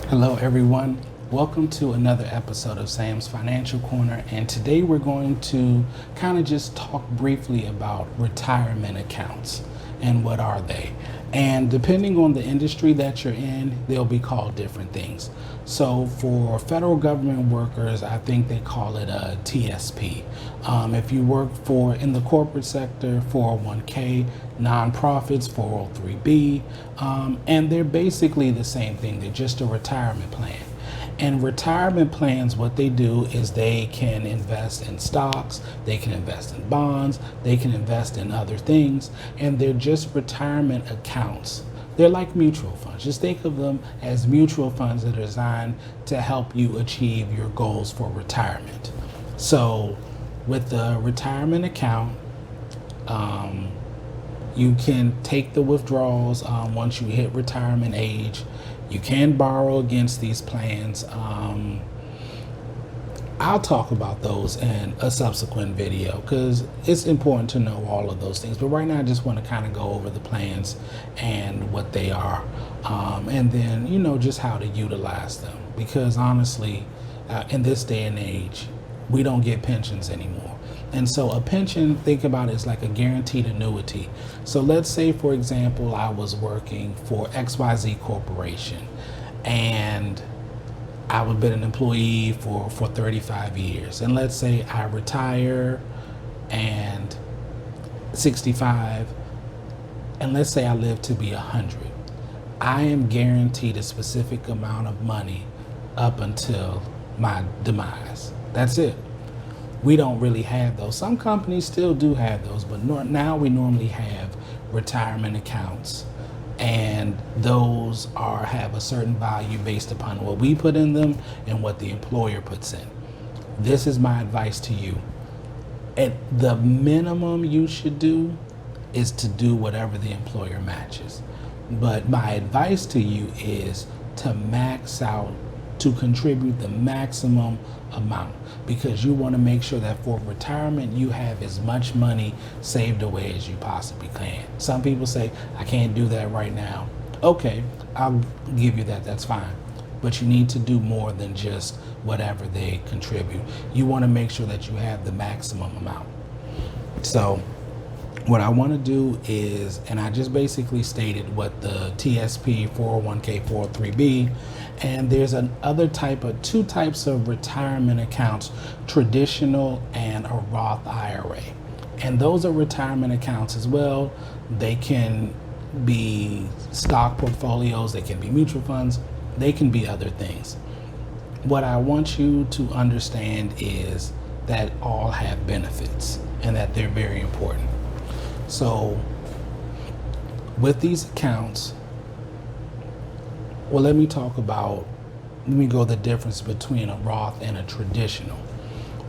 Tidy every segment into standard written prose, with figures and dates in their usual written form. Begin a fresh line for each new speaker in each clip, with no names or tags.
Hello everyone, welcome to another episode of Sam's Financial Corner, and today we're going to kind of just talk briefly about retirement accounts and what are they. And depending on the industry that you're in, they'll be called different things. So for federal government workers, I think they call it a TSP. If you work in the corporate sector, 401k, nonprofits, 403b, and they're basically the same thing. They're just a retirement plan. And retirement plans, what they do is they can invest in stocks, they can invest in bonds, they can invest in other things, and they're just retirement accounts. They're like mutual funds. Just think of them as mutual funds that are designed to help you achieve your goals for retirement. So with the retirement account, you can take the withdrawals once you hit retirement age. You can borrow against these plans. I'll talk about those in a subsequent video because it's important to know all of those things. But right now I just want to kind of go over the plans and what they are. And then, just how to utilize them. Because honestly, in this day and age, we don't get pensions anymore. And so a pension, think about it as like a guaranteed annuity. So let's say, for example, I was working for XYZ Corporation and I would have been an employee for 35 years. And let's say I retire and 65, and let's say I live to be 100. I am guaranteed a specific amount of money up until my demise. That's it. We don't really have those. Some companies still do have those, but now we normally have retirement accounts, and those have a certain value based upon what we put in them and what the employer puts in. This is my advice to you. At the minimum you should do is to do whatever the employer matches. But my advice to you is to max out, to contribute the maximum amount, because you want to make sure that for retirement you have as much money saved away as you possibly can. Some people say, I can't do that right now. Okay, I'll give you that, that's fine. But you need to do more than just whatever they contribute. You want to make sure that you have the maximum amount. So what I want to do is, and I just basically stated what the TSP, 401k, 403b, and there's two types of retirement accounts, traditional and a Roth IRA. And those are retirement accounts as well. They can be stock portfolios, they can be mutual funds, they can be other things. What I want you to understand is that all have benefits and that they're very important. So with these accounts, let me go the difference between a Roth and a traditional.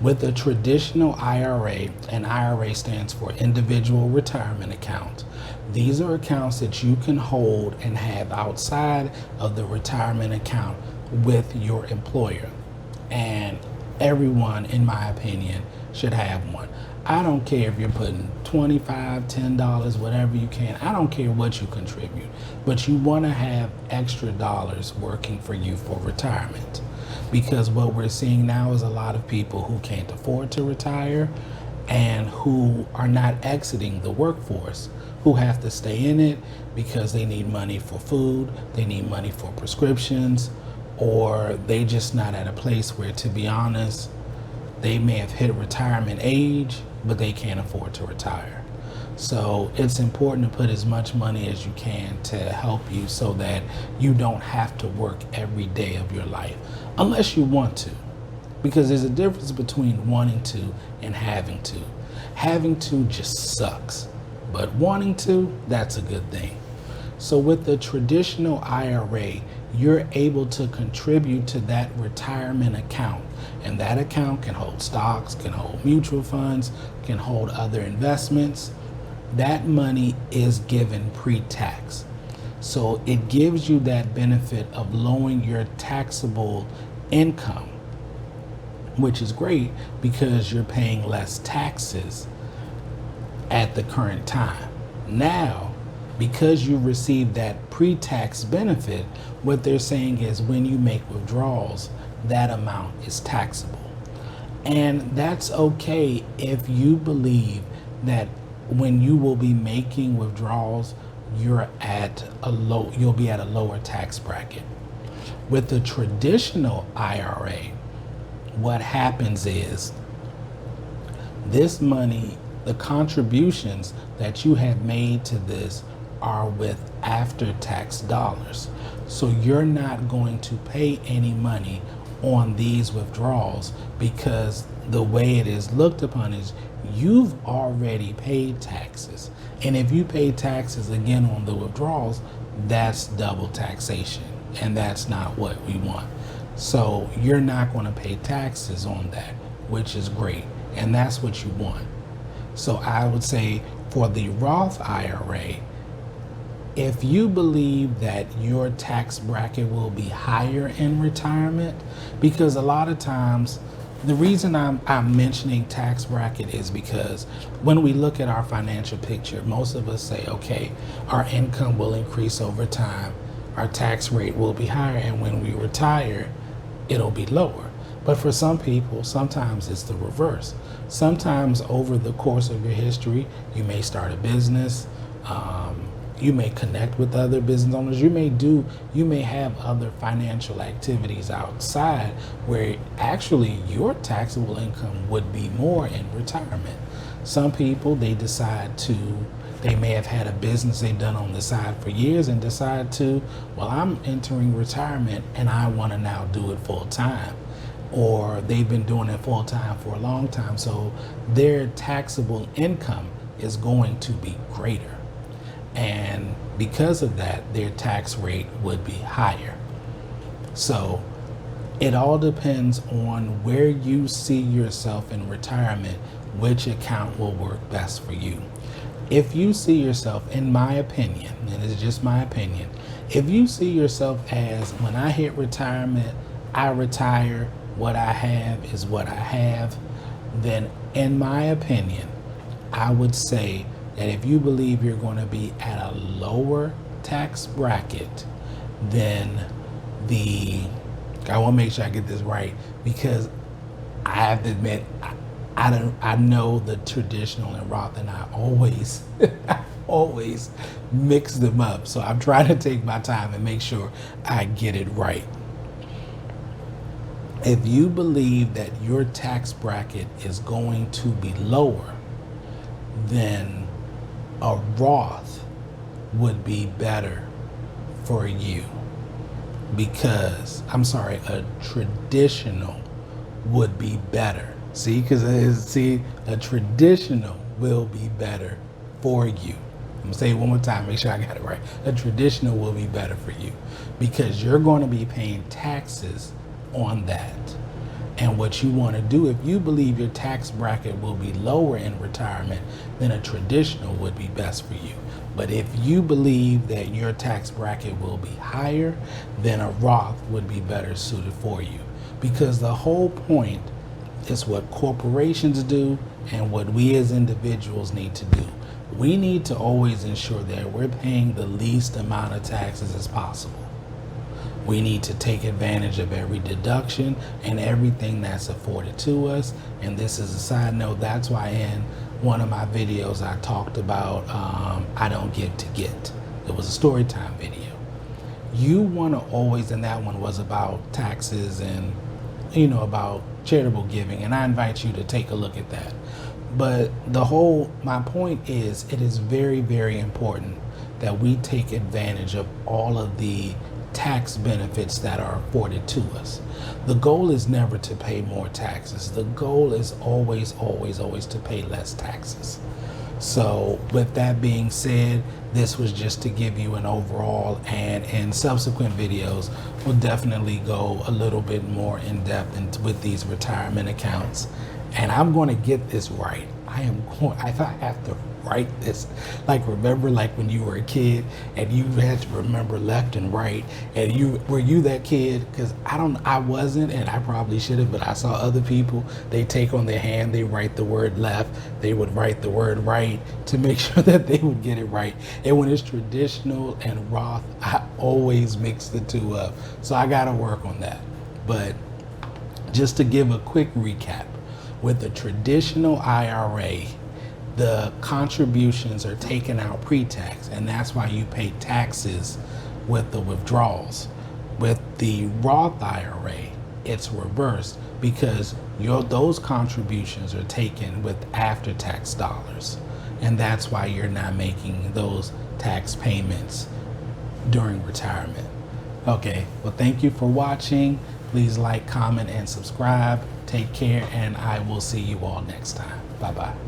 With a traditional IRA, an IRA stands for individual retirement account. These are accounts that you can hold and have outside of the retirement account with your employer. And everyone, in my opinion, should have one. I don't care if you're putting $25, $10, whatever you can. I don't care what you contribute, but you want to have extra dollars working for you for retirement. Because what we're seeing now is a lot of people who can't afford to retire and who are not exiting the workforce, who have to stay in it because they need money for food, they need money for prescriptions, or they just not at a place where, to be honest, they may have hit retirement age, but they can't afford to retire. So it's important to put as much money as you can to help you so that you don't have to work every day of your life, unless you want to. Because there's a difference between wanting to and having to. Having to just sucks, but wanting to, that's a good thing. So with the traditional IRA, you're able to contribute to that retirement account. And that account can hold stocks, can hold mutual funds, can hold other investments. That money is given pre-tax. So it gives you that benefit of lowering your taxable income, which is great because you're paying less taxes at the current time. Now, Because you receive that pre-tax benefit, what they're saying is when you make withdrawals, that amount is taxable. And that's okay if you believe that when you will be making withdrawals, you'll be at a lower tax bracket. With the traditional IRA, what happens is this money, the contributions that you have made to this are with after-tax dollars. So you're not going to pay any money on these withdrawals, because the way it is looked upon is you've already paid taxes. And if you pay taxes again on the withdrawals, that's double taxation. And that's not what we want. So you're not going to pay taxes on that, which is great. And that's what you want. So I would say for the Roth IRA, if you believe that your tax bracket will be higher in retirement, because a lot of times, the reason I'm mentioning tax bracket is because when we look at our financial picture, most of us say, okay, our income will increase over time, our tax rate will be higher, and when we retire, it'll be lower. But for some people, sometimes it's the reverse. Sometimes over the course of your history, you may start a business, you may connect with other business owners, you may have other financial activities outside where actually your taxable income would be more in retirement. Some people, they may have had a business they've done on the side for years and decide to, well, I'm entering retirement and I want to now do it full time. Or they've been doing it full time for a long time, so their taxable income is going to be greater. And because of that, their tax rate would be higher. So it all depends on where you see yourself in retirement, which account will work best for you. If you see yourself, in my opinion, and it's just my opinion, if you see yourself as, when I hit retirement, I retire, what I have is what I have, then in my opinion, I would say that if you believe you're going to be at a lower tax bracket than I want to make sure I get this right, because I have to admit, I know the traditional and Roth, and I always always mix them up. So I'm trying to take my time and make sure I get it right. If you believe that your tax bracket is going to be lower, then a Roth would be better for you, because a traditional would be better. See, a traditional will be better for you. I'm gonna say it one more time, make sure I got it right. A traditional will be better for you because you're going to be paying taxes on that. And what you want to do, if you believe your tax bracket will be lower in retirement, then a traditional would be best for you. But if you believe that your tax bracket will be higher, then a Roth would be better suited for you. Because the whole point is what corporations do and what we as individuals need to do. We need to always ensure that we're paying the least amount of taxes as possible. We need to take advantage of every deduction and everything that's afforded to us. And this is a side note, that's why in one of my videos I talked about I don't give to get. It was a story time video. You want to always, and that one was about taxes and about charitable giving, and I invite you to take a look at that. But my point is, it is very, very important that we take advantage of all of the tax benefits that are afforded to us. The goal is never to pay more taxes. The goal is always, always, always to pay less taxes. So with that being said, this was just to give you an overall, and in subsequent videos, we'll definitely go a little bit more in depth with these retirement accounts and I'm going to get this right. If I have to write this, like, remember, like when you were a kid and you had to remember left and right, and were you that kid? Because I wasn't, and I probably should have, but I saw other people, they take on their hand, they write the word left, they would write the word right to make sure that they would get it right. And when it's traditional and Roth, I always mix the two up. So I got to work on that. But just to give a quick recap, with a traditional IRA, the contributions are taken out pre-tax, and that's why you pay taxes with the withdrawals. With the Roth IRA, it's reversed because those contributions are taken with after-tax dollars, and that's why you're not making those tax payments during retirement. Okay, well, thank you for watching. Please like, comment, and subscribe. Take care, and I will see you all next time. Bye-bye.